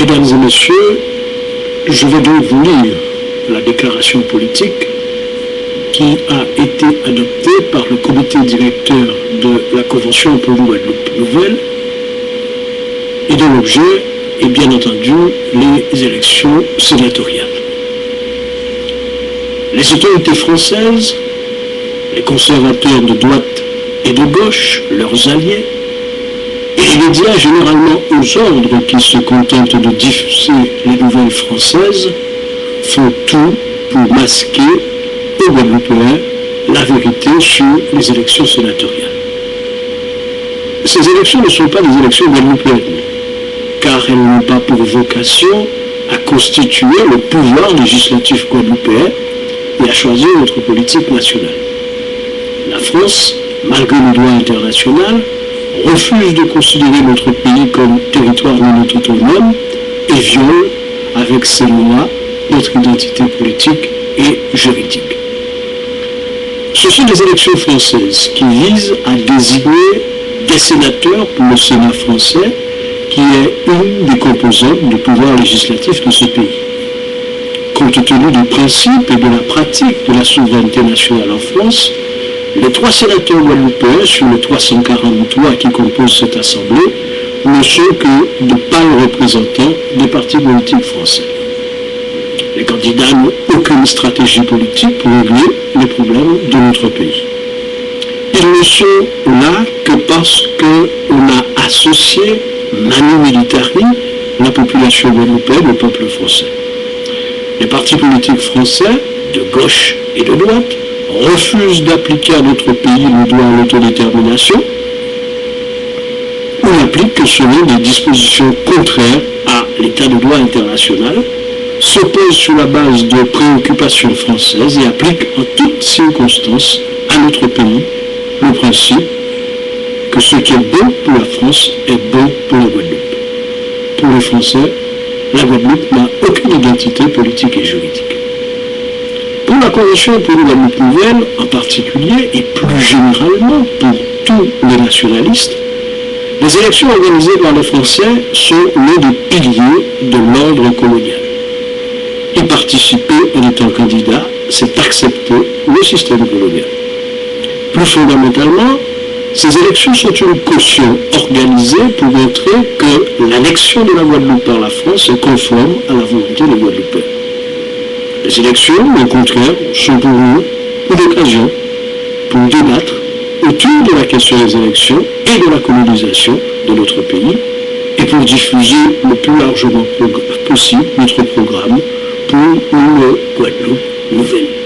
Mesdames et messieurs, je vais donc vous lire la déclaration politique qui a été adoptée par le comité directeur de la Convention pour une Guadeloupe nouvelle et dont l'objet est bien entendu les élections sénatoriales. Les autorités françaises, les conservateurs de droite et de gauche, leurs alliés, et les médias généralement aux ordres qui se contentent de diffuser les nouvelles françaises font tout pour masquer aux Guadeloupéens la vérité sur les élections sénatoriales. Ces élections ne sont pas des élections guadeloupéennes, car elles n'ont pas pour vocation à constituer le pouvoir législatif guadeloupéen et à choisir notre politique nationale. La France, malgré le droit international, refuse de considérer notre pays comme territoire non autonome et viole, avec ses lois, notre identité politique et juridique. Ce sont des élections françaises qui visent à désigner des sénateurs pour le Sénat français, qui est une des composantes du pouvoir législatif de ce pays. Compte tenu du principe et de la pratique de la souveraineté nationale en France, les 3 sénateurs guadeloupéens sur les 343 qui composent cette assemblée ne sont que de pâles représentants des partis politiques français. Les candidats n'ont aucune stratégie politique pour régler les problèmes de notre pays. Ils ne sont là que parce qu'on a associé manu militari la population guadeloupéenne au peuple français. Les partis politiques français, de gauche et de droite, refusent d'appliquer à notre pays le droit à l'autodétermination ou n'appliquent que selon des dispositions contraires à l'état de droit international, s'opposent sur la base de préoccupations françaises et appliquent en toutes circonstances à notre pays le principe que ce qui est bon pour la France est bon pour la Guadeloupe. Pour les Français, la Guadeloupe n'a aucune identité politique et juridique. Pour la Convention pour une Guadeloupe nouvelle, en particulier, et plus généralement pour tous les nationalistes, les élections organisées par les Français sont l'un des piliers de l'ordre colonial. Y participer en étant candidat, c'est accepter le système colonial. Plus fondamentalement, ces élections sont une caution organisée pour montrer que l'annexion de la Guadeloupe par la France est conforme à la volonté des Guadeloupéens. Les élections, au contraire, sont pour nous une occasion pour débattre autour de la question des élections et de la colonisation de notre pays et pour diffuser le plus largement possible notre programme pour une Guadeloupe nouvelle.